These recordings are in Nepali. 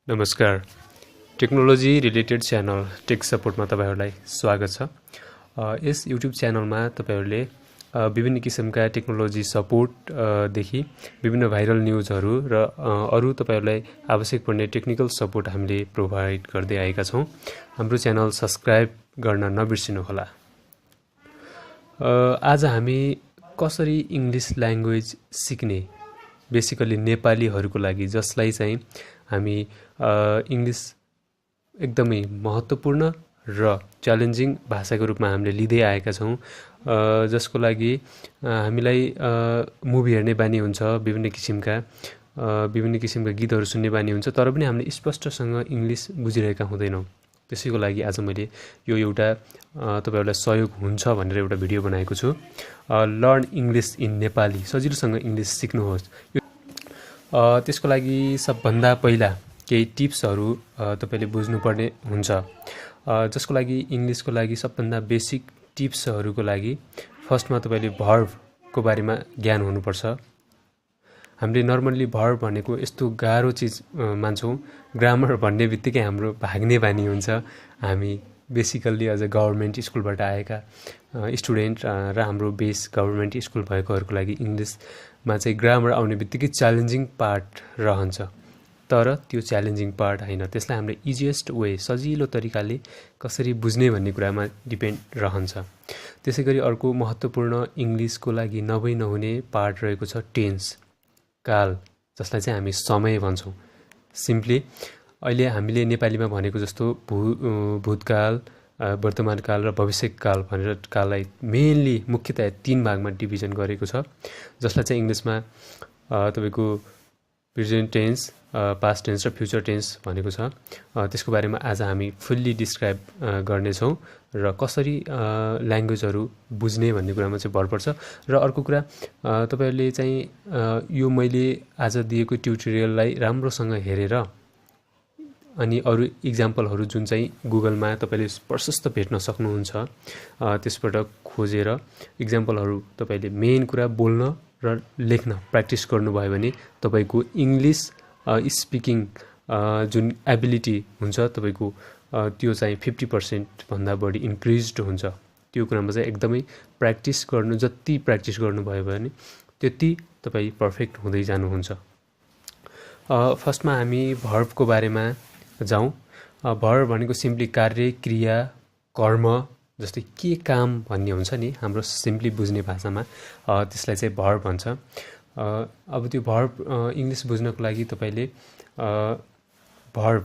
नमस्कार। टेक्नोलोजी रिलेटेड च्यानल टेक सपोर्टमा तपाईहरुलाई स्वागत छ। यस युट्युब च्यानलमा तपाईहरुले विभिन्न किसिमका टेक्नोलोजी सपोर्ट देखि विभिन्न भाइरल न्यूजहरु र अरु तपाईहरुलाई आवश्यक पर्ने टेक्निकल सपोर्ट हामीले प्रोवाइड गर्दै आएका छौं। हाम्रो च्यानल सब्स्क्राइब गर्न नबिर्सिनु होला। आज हामी कसरी इंग्लिश ल्याङ्ग्वेज सिक्ने, बेसिकली नेपालीहरुको लागि जसलाई चाहिँ हामी इंग्लिश एकदमै महत्त्वपूर्ण र च्यालेन्जिङ भाषाको रूपमा हामीले लिँदै आएका छौं, जसको लागि हामीलाई मुभी हेर्ने बानी हुन्छ, विभिन्न किसिमका गीतहरु सुन्ने बानी हुन्छ, तर पनि हामीले स्पष्टसँग इंग्लिश बुझिरहेका हुँदैनौं। त्यसैको लागि आज मैले यो एउटा तपाईहरुलाई सहयोग हुन्छ भनेर एउटा भिडियो बनाएको छु। लर्न इंग्लिश इन नेपाली, सजिलोसँग इंग्लिश सिक्नुहोस्। त्यसको लागि सबभन्दा पहिला केही टिप्सहरु तपाईले बुझ्नुपर्ने हुन्छ, जसको लागि इंग्लिशको लागि सबभन्दा बेसिक टिप्सहरुको लागि फर्स्टमा तपाईले भर्बको बारेमा ज्ञान हुनुपर्छ। हामीले नर्मली भर्ब भनेको यस्तो गाह्रो चीज मान्छौं, ग्रामर भन्ने बित्तिकै हाम्रो भाग्ने बानी हुन्छ। हामी बेसिकली अझ गभर्नमेन्ट स्कुलबाट आएका स्टुडेन्ट र हाम्रो बेस गभर्नमेन्ट स्कुल भएकोहरुको लागि इंग्लिशमा चाहिँ ग्रामर आउने बित्तिकै च्यालेन्जिङ पार्ट रहन्छ। तर त्यो च्यालेन्जिङ पार्ट हैन, त्यसलाई हामीले इजिएस्ट वे, सजिलो तरिकाले कसरी बुझ्ने भन्ने कुरामा डिपेन्ड रहन्छ। त्यसैगरी अर्को महत्त्वपूर्ण इंग्लिशको लागि नहुने पार्ट रहेको छ टेन्स, काल, जसलाई चाहिँ हामी समय भन्छौं। सिम्पली अहिले हामीले नेपालीमा भनेको जस्तो भूतकाल, वर्तमानकाल र भविष्यकाल भनेर काललाई मेनली मुख्यतया 3 भागमा डिभिजन गरेको छ, जसलाई चाहिँ इंग्लिशमा तपाईको प्रेजेन्ट टेन्स, पास्ट टेन्स र फ्युचर टेन्स भनेको छ। त्यसको बारेमा आज हामी फुल्ली डिस्क्राइब गर्ने छौं र कसरी ल्याङ्ग्वेजहरु बुझ्ने भन्ने कुरामा चाहिँ भर पर्छ। र अर्को कुरा, तपाईहरुले चाहिँ यो मैले आज दिएको ट्युटोरियललाई राम्रोसँग हेरेर अनि अरु एक्जाम्पलहरु जुन चाहिँ गुगलमा तपाईले प्रशस्त भेट्न सक्नुहुन्छ, त्यसबाट खोजेर एक्जाम्पलहरु तपाईले मेन कुरा बोल्न र लेख्न प्र्याक्टिस गर्नुभयो भने तपाईको इंग्लिश स्पिकिङ जुन एबिलिटी हुन्छ तपाईको त्यो चाहिँ 50% भन्दा बढी इन्क्रिज्ड हुन्छ। त्यो कुरामा चाहिँ एकदमै प्र्याक्टिस गर्नु, जति प्र्याक्टिस गर्नुभयो भने त्यति तपाई पर्फेक्ट हुँदै जानुहुन्छ। फर्स्टमा हामी भर्बको बारेमा जाउँ। भर्ब भनेको सिम्पली कार्य, क्रिया, कर्म, जस्तै के काम भन्ने हुन्छ नि हाम्रो सिम्पली बुझ्ने भाषामा, त्यसलाई चाहिँ भर्ब भन्छ। अब त्यो भर्ब इंग्लिश बुझ्नको लागि तपाईले भर्ब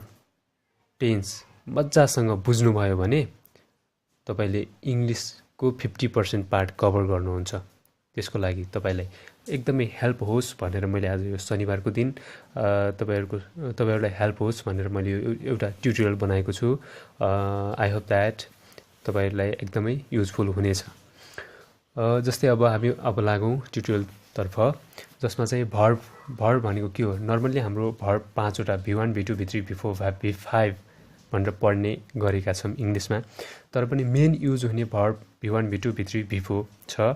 टेन्स मज्जासँग बुझ्नुभयो भने तपाईले इंग्लिशको 50% पार्ट कभर गर्नुहुन्छ। त्यसको लागि तपाईलाई एकदमै हेल्प होस् भनेर मैले आज यो शनिबारको दिन तपाईहरुलाई हेल्प होस् भनेर मैले एउटा ट्युटोरियल बनाएको छु। आई होप दैट तपाईहरुलाई एकदमै युजफुल हुनेछ। जस्तै अब हामी लागौं ट्युटोरियल तर्फ, जसमा चाहिँ भर्ब भनेको के हो। नर्मली हाम्रो भर्ब 5 वटा V1 V2 V3 V4 V5 भनेर पढ्ने गरेका छौं इंग्लिशमा, तर पनि मेन युज हुने verb V1 V2 V3 V4 छ।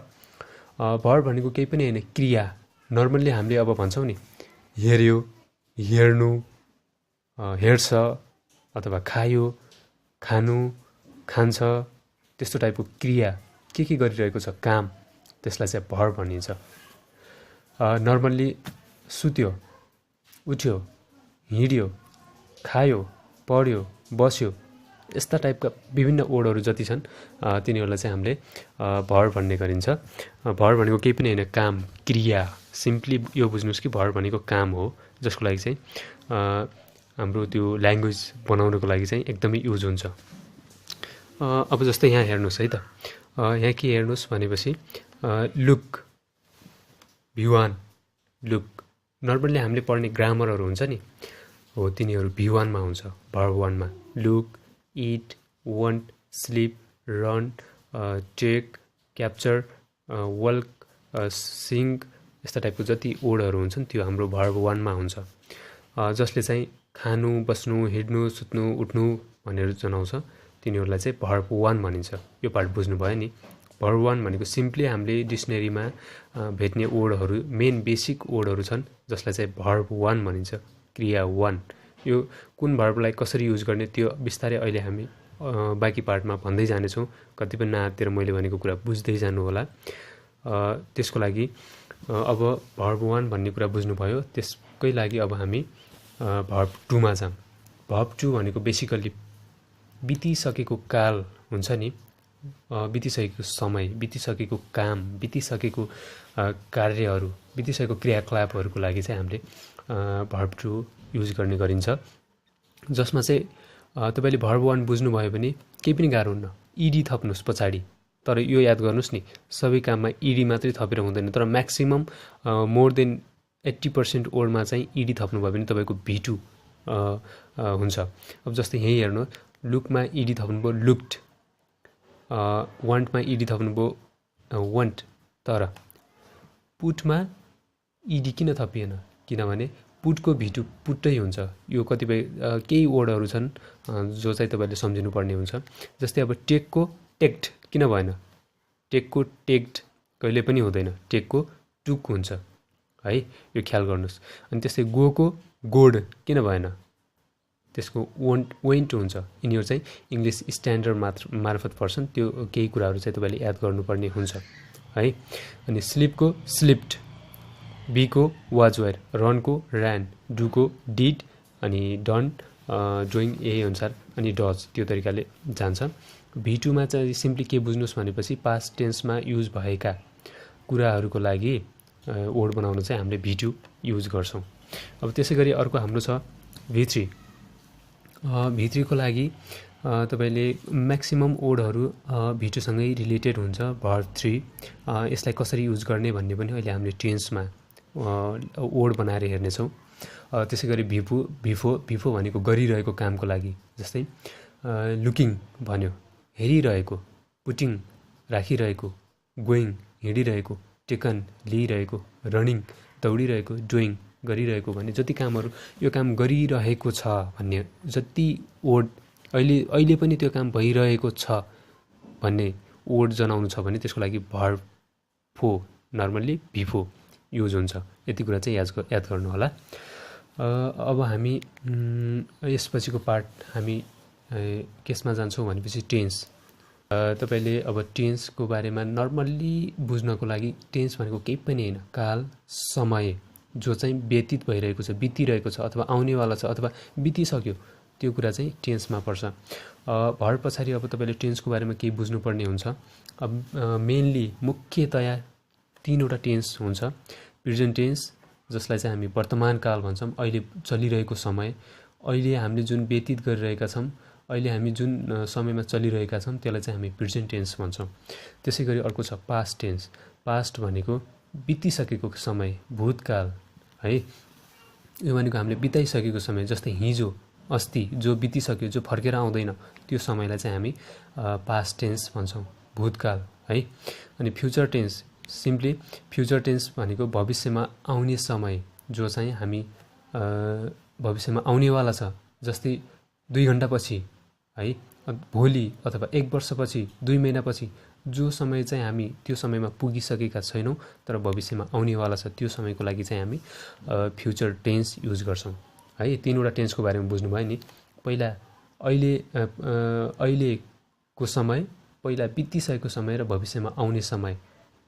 भर्ब भनेको केही पनि हैन, क्रिया। नर्मली हामीले अब भन्छौं नि हेर्यो, हेर्नु, हेर्छ, अथवा खायो, खानु, खान्छ, त्यस्तो टाइपको क्रिया के गरिरहेको छ, काम, त्यसलाई चाहिँ भर्ब भनिन्छ। नर्मली सुत्यो, उठ्यो, हिड्यो, खायो, पढ्यो, बस्यो, यस्ता टाइपका विभिन्न वर्डहरु जति छन् तिनीहरुलाई चाहिँ हामीले भर्ब भन्ने गरिन्छ। भर्ब भनेको केही पनि हैन, काम, क्रिया। सिम्पली यो बुझ्नुस् कि भर्ब भनेको काम हो, जसको लागि चाहिँ हाम्रो त्यो ल्याङ्ग्वेज बनाउनको लागि चाहिँ एकदमै युज हुन्छ। अब जस्तै यहाँ हेर्नुस् है त, यहाँ के हेर्नुस् भनेपछि लुक, V1 लुक। नर्मली हामीले पढ्ने ग्रामरहरु हुन्छ नि, हो तिनीहरु V1 मा हुन्छ, भर्ब 1 मा। Look, it, want, sleep, run, take, capture, work, sing, यस्ता टाइपको जति वर्डहरु हुन्छन् त्यो हाम्रो भर्ब 1 मा हुन्छ, जसले चाहिँ खानु, बस्नु, हिड्नु, सुत्नु, उठ्नु भनेर जनाउँछ। तिनीहरुलाई चाहिँ भर्ब 1 भनिन्छ। यो पार्ट बुझ्नु भयो नि। भर्ब 1 भनेको सिम्पली हामीले डिक्सनरीमा भेट्ने वर्डहरु, मेन बेसिक वर्डहरु छन्, जसलाई चाहिँ भर्ब 1 भनिन्छ। क्रिया 1 यो कुन भर्बलाई कसरी युज गर्ने त्यो बिस्तारै अहिले हामी बाँकी पार्टमा भन्दै जानेछौँ। कतिपय नआत्तिर मैले भनेको कुरा बुझ्दै जानु होला। त्यसको लागि अब भर्ब 1 भन्ने कुरा बुझ्नुभयो। त्यसकै लागि अब हामी भर्ब 2 मा जाऊँ। भर्ब 2 भनेको बेसिकल्ली बितिसकेको काल हुन्छ नि, बितिसकेको समय, बितिसकेको काम, बितिसकेको कार्यहरू, बितिसकेको क्रियाकलापहरूको लागि चाहिँ हामीले भर्ब 2 युज गर्ने गरिन्छ। जसमा चाहिँ तपाईले भर्ब 1 बुझ्नुभयो भने केही पनि गाह्रो हुन्न, इडी थप्नुहोस् पछाडि। तर यो याद गर्नुहोस् नि, सबै काममा इडी मात्रै थपेर हुँदैन, तर म्याक्सिमम मोर देन 80% ओडमा चाहिँ इडी थप्नुभयो भने तपाईँको V2 हुन्छ। अब जस्तै यहीँ हेर्नु, लुकमा इडी थप्नुभयो लुक्ड, वान्टमा इडी थप्नुभयो वान्ट, तर पुटमा इडी किन थपिएन? किनभने पुटको V2 पुट्टै हुन्छ। यो कतिपय केही वर्डहरू छन् जो चाहिँ तपाईँले सम्झिनु पर्ने हुन्छ। जस्तै अब टेकको टेक्ड किन भएन? टेकको टेक्ड कहिले पनि हुँदैन, टेकको टुक हुन्छ है, यो ख्याल गर्नुहोस्। अनि त्यस्तै गोको गोड किन भएन? त्यसको वेन्ट हुन्छ। यिनीहरू चाहिँ इङ्ग्लिस स्ट्यान्डर्ड मार्फत पर्छन्, त्यो केही कुराहरू चाहिँ तपाईँले याद गर्नुपर्ने हुन्छ है। अनि स्लिपको स्लिप्ड, बीको वाज वेयर, रनको ऱ्यान, डुको डिड, अनि डन डुइङ यही अनुसार, अनि डज त्यो तरिकाले जान्छ। V2 मा चाहिँ सिम्पली के बुझ्नुहोस् भनेपछि पास्ट टेन्समा युज भएका कुराहरूको लागि वर्ड बनाउन चाहिँ हामीले V2 युज गर्छौँ। अब त्यसै गरी अर्को हाम्रो छ V3। V3 को लागि तपाईले म्याक्सिमम वर्डहरू V2 सँगै रिलेटेड हुन्छ। भर्ब 3 यसलाई कसरी युज गर्ने भन्ने पनि अहिले हामीले टेन्समा वर्ड बनाएर हेर्नेछौँ। त्यसै गरी भिफो भनेको गरिरहेको कामको लागि, जस्तै लुकिङ भन्यो हेरिरहेको, पुटिङ राखिरहेको, गोइङ हिँडिरहेको, टेकन लिइरहेको, रनिङ दौडिरहेको, डुइङ गरिरहेको भन्ने जति कामहरू यो काम गरिरहेको छ भन्ने जति वर्ड अहिले पनि त्यो काम भइरहेको छ भन्ने वर्ड जनाउनु छ भने त्यसको लागि भर्ब 4 नर्मल्ली भिफो युज हुन्छ। यति कुरा चाहिँ याद गर्नु होला। अब हामी यसपछिको पार्ट हामी केसमा जान्छौँ भनेपछि टेन्स। तपाईले अब टेन्सको बारेमा नर्मल्ली बुझ्नको लागि टेन्स भनेको केही पनि होइन, काल समय जो चाहिँ व्यतीत भइरहेको छ, बितिरहेको छ, अथवा आउनेवाला छ, अथवा बितिसक्यो, त्यो कुरा चाहिँ टेन्समा पर्छ। भर्ब पछाडि अब तपाईले टेन्सको बारेमा केही बुझ्नुपर्ने हुन्छ। अब मेनली मुख्यतया 3 वटा टेन्स हुन्छ। प्रेजेन्ट टेन्स जसलाई चाहिँ हामी वर्तमान काल भन्छौँ, अहिले चलिरहेको समय, अहिले हामीले जुन व्यतीत गरिरहेका छौँ, अहिले हामी जुन समयमा चलिरहेका छौँ त्यसलाई चाहिँ हामी प्रेजेन्ट टेन्स भन्छौँ। त्यसै गरी अर्को छ पास्ट टेन्स। पास्ट भनेको बितिसकेको समय, भूतकाल है। यो भनेको हामीले बिताइसकेको समय, जस्तै हिजो अस्ति जो बितिसक्यो, जो फर्केर आउँदैन, त्यो समयलाई चाहिँ हामी पास्ट टेन्स भन्छौँ, भूतकाल है। अनि future tense, simply future tense भनेको भविष्यमा आउने समय जो चाहिँ हामी भविष्यमा आउनेवाला छ, जस्तै 2 घण्टापछि है, भोलि अथवा 1 वर्षपछि, 2 महिनापछि जो समय चाहिँ हामी त्यो समयमा पुगिसकेका छैनौँ तर भविष्यमा आउनेवाला छ, त्यो समयको लागि चाहिँ हामी फ्युचर टेन्स युज गर्छौँ है। 3 वटा टेन्सको बारेमा बुझ्नुभयो नि। पहिला अहिलेको समय, पहिला बितिसकेको समय र भविष्यमा आउने समय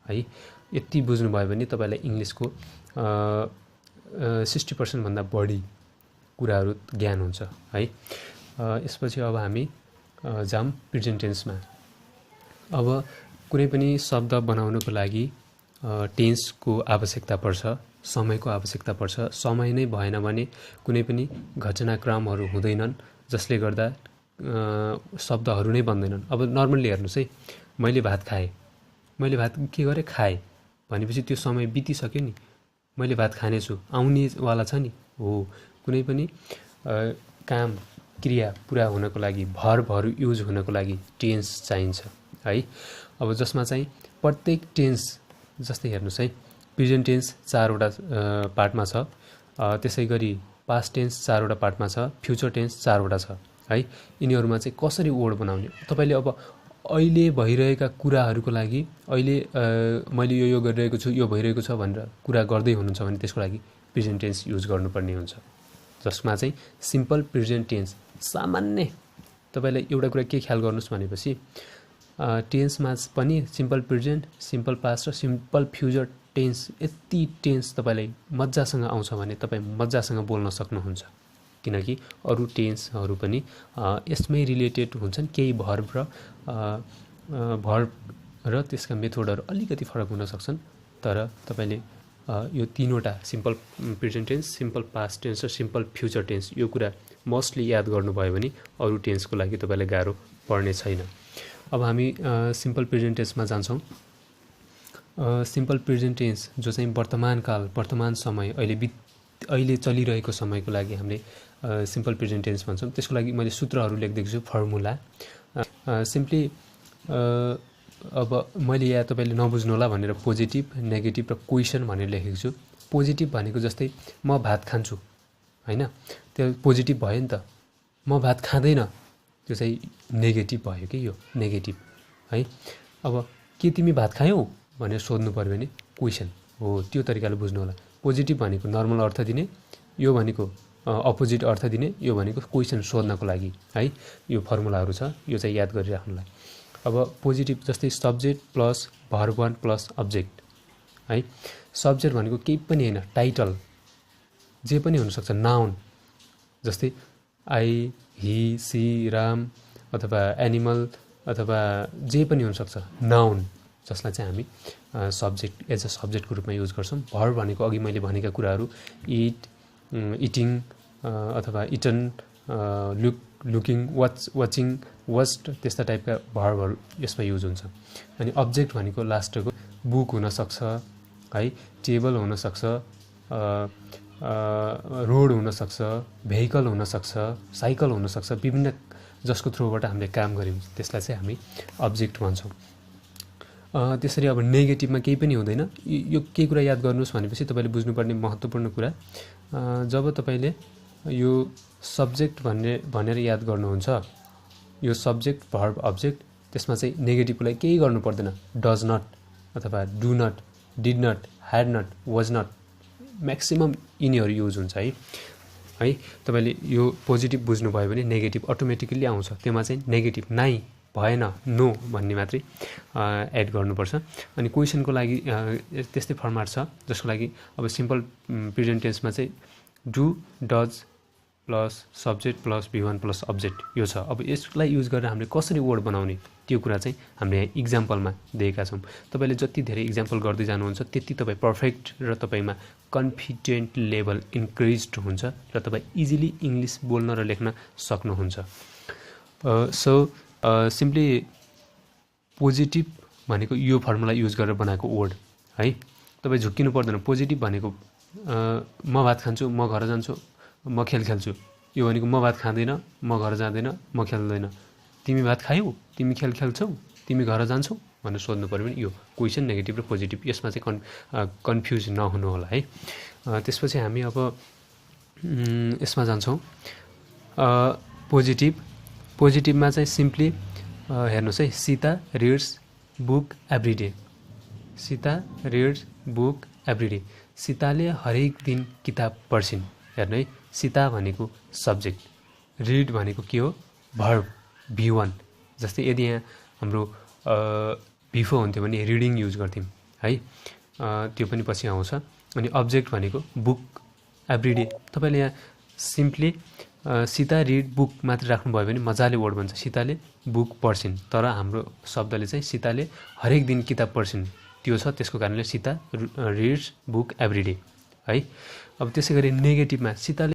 है। यति बुझ्नुभयो भने तपाईलाई इङ्ग्लिसको 60% भन्दा बढी कुराहरू ज्ञान हुन्छ है। यसपछि अब हामी जाम प्रेजेन्ट टेन्समा। अब कुनै पनि शब्द बनाउनको लागि टेन्सको आवश्यकता पर्छ, समयको आवश्यकता पर्छ। समय नै भएन भने कुनै पनि घटनाक्रमहरू हुँदैनन् जसले गर्दा शब्दहरू नै बन्दैनन्। अब नर्मल्ली हेर्नुहोस् है, मैले भात खाएँ, मैले भात के गरेँ खाएँ भनेपछि त्यो समय बितिसक्यो नि, मैले भात खानेछु आउनेवाला छ नि हो। कुनै पनि काम क्रिया पुरा हुनको लागि, भर्बहरू युज हुनको लागि टेन्स चाहिन्छ है। अब जसमा चाहिँ प्रत्येक टेन्स, जस्तै हेर्नुहोस् है, प्रेजेन्ट टेन्स 4 वटा पार्टमा छ, त्यसै गरी पास्ट टेन्स 4 वटा पार्टमा छ, फ्युचर टेन्स 4 वटा छ है। यिनीहरूमा चाहिँ कसरी वर्ड बनाउने, तपाईँले अब अहिले भइरहेका कुराहरूको लागि, अहिले मैले यो गरिरहेको छु, यो भइरहेको छ भनेर कुरा गर्दै हुनुहुन्छ भने त्यसको लागि प्रेजेन्ट टेन्स युज गर्नुपर्ने हुन्छ जसमा चाहिँ सिम्पल प्रेजेन्ट टेन्स सामान्य तपाईलाई एउटा कुरा के ख्याल गर्नुस् भनेपछि टेन्समा पनि सिम्पल प्रेजेन्ट सिम्पल पास्ट र सिम्पल फ्युचर टेन्स यति टेन्स तपाईलाई मज्जासँग आउँछ भने तपाई मज्जासँग बोल्न सक्नुहुन्छ किनकि अरु टेन्सहरु पनि यसमै रिलेटेड हुन्छन् केही भर्ब र त्यसका मेथडहरु अलिकति फरक हुन सक्छन् तर तपाईले यो तीनवटा simple present tense simple past tense र सिम्पल फ्युचर टेन्स यो कुरा मोस्टली याद गर्नुभयो भने अरु टेन्सको लागि तपाईलाई गाह्रो पर्ने छैन अब हामी सिम्पल प्रेजेन्ट टेन्समा जान्छौं सिम्पल प्रेजेन्ट टेन्स जो चाहिँ वर्तमान काल वर्तमान समय अहिले चलिरहेको समयको लागि हामीले सिम्पल प्रेजेन्ट टेन्स भन्छौं त्यसको लागि मैले सूत्रहरु लेख्दिएको छु फर्मुला सिम्पली अब मैले यहाँ तपाईले नबुझ्नु होला भनेर पोजिटिभ नेगेटिभ र क्वेशन भनेर लेखेको छु पोजिटिभ भनेको जस्तै म भात खान्छु हैन त्यो पोजिटिभ भयो नि त म भात खादैन त्यो चाहिँ नेगेटिभ भयो के यो नेगेटिभ है अब के तिमी भात खायौ भनेर सोध्नु पर्यो भने क्वेशन हो त्यो तरिकाले बुझ्नु होला पोजिटिभ भनेको नर्मल अर्थ दिने यो भनेको अपोजिट अर्थ दिने यो भनेको क्वेशन सोध्नको लागि है यो फर्मुलाहरु छ यो चाहिँ याद गरिराख्नुलाई अब पोजिटिभ जस्तै सब्जेक्ट प्लस भर्ब वन प्लस अब्जेक्ट है सब्जेक्ट भनेको केही पनि हैन टाइटल जे पनि हुन सक्छ नाउन जस्तै आई ही सी राम अथवा एनिमल अथवा जे पनि हुन सक्छ नाउन जसलाई चाहिँ हामी सब्जेक्ट एज अ सब्जेक्टको रूपमा युज गर्छौं भर्ब भनेको अघि मैले भनेका कुराहरु इट इटिङ अथवा इटन लुकिङ वाचिङ वाच्ड त्यस्ता टाइपका भर्बहरु यसमा युज हुन्छ अनि अब्जेक्ट भनेको लास्टको बुक हुन सक्छ है टेबल हुन सक्छ रोड हुन सक्छ भेहिकल हुन सक्छ साइकल हुन सक्छ विभिन्न जसको थ्रुबाट हामीले काम गर्यौं त्यसलाई चाहिँ हामी अब्जेक्ट भन्छौं त्यसरी अब नेगेटिभमा केही पनि हुँदैन यो के कुरा याद गर्नुस् भनेपछि तपाईले बुझ्नुपर्ने महत्त्वपूर्ण कुरा जब तपाईले यो सब्जेक्ट भनेर याद गर्नुहुन्छ यो सब्जेक्ट भर्ब अब्जेक्ट त्यसमा चाहिँ नेगेटिभको लागि केही गर्नु पर्दैन डज नट अथवा do not did not had not was not maximum यिनीहरु युज हुन्छ है तपाईले यो पोजिटिभ बुझ्नु भयो भने नेगेटिभ अटोमेटिकली आउँछ त्यसमा चाहिँ नेगेटिभ नाइ भएन नो भन्ने मात्रै एड गर्नुपर्छ अनि क्वेशनको लागि त्यस्तै फर्माट छ जसको लागि अब सिम्पल प्रेजेन्ट टेन्समा चाहिँ do does plus subject plus V1 plus object यो छ अब यसलाई युज गरेर हामीले कसरी वर्ड बनाउने त्यो कुरा चाहिँ हामीले यहाँ एक्जाम्पलमा दिएका छौं तपाईले जति धेरै एक्जाम्पल गर्दै जानुहुन्छ त्यति तपाई परफेक्ट र तपाईमा कन्फिडेन्ट लेभल इन्क्रिज्ड हुन्छ र तपाई इजिली इंग्लिश बोल्न र लेख्न सक्नुहुन्छ सो सिम्पली पोजिटिभ भनेको यो फर्मुला युज गरेर बनाएको वर्ड है तपाई झुक्किनु पर्दैन पोजिटिभ भनेको म भात खान्छु म घर जान्छु म खेल खेल्छु यो भनेको म भात खाँदैन म घर जाँदैन म खेल्दैन तिमी भात खायौ तिमी खेल खेल्छौ तिमी घर जान्छौ भनेर सोध्नु पर्यो भने यो क्वेशन नेगेटिभ र पोजिटिभ यसमा चाहिँ कन्फ्युज नहुनु होला है त्यसपछि हामी अब यसमा जान्छौं पोजिटिभमा चाहिँ सिम्पली हेर्नुस् है Sita reads book every day सीताले हरेक दिन किताब पढ्छिन् हेर्नु है सीता भनेको सब्जेक्ट रिड भनेको के हो भर्ब V1 जस्तै यदि यहाँ हाम्रो बिफो हुन्थ्यो भने रिडिङ युज गर्थ्यौं है त्यो पनि पछि आउँछ अनि अब्जेक्ट भनेको बुक एभ्री डे तपाईले यहाँ सिम्पली सीता रिड बुक मात्र राख्नु भयो भने मजाले वर्ड बन्छ सीताले बुक पढ्छिन् तर हाम्रो शब्दले चाहिँ सीताले हरेक दिन किताब पढ्छिन् त्यो छ त्यसको कारणले Sita reads book every day है अब त्यसैगरी नेगेटिभमा सीताले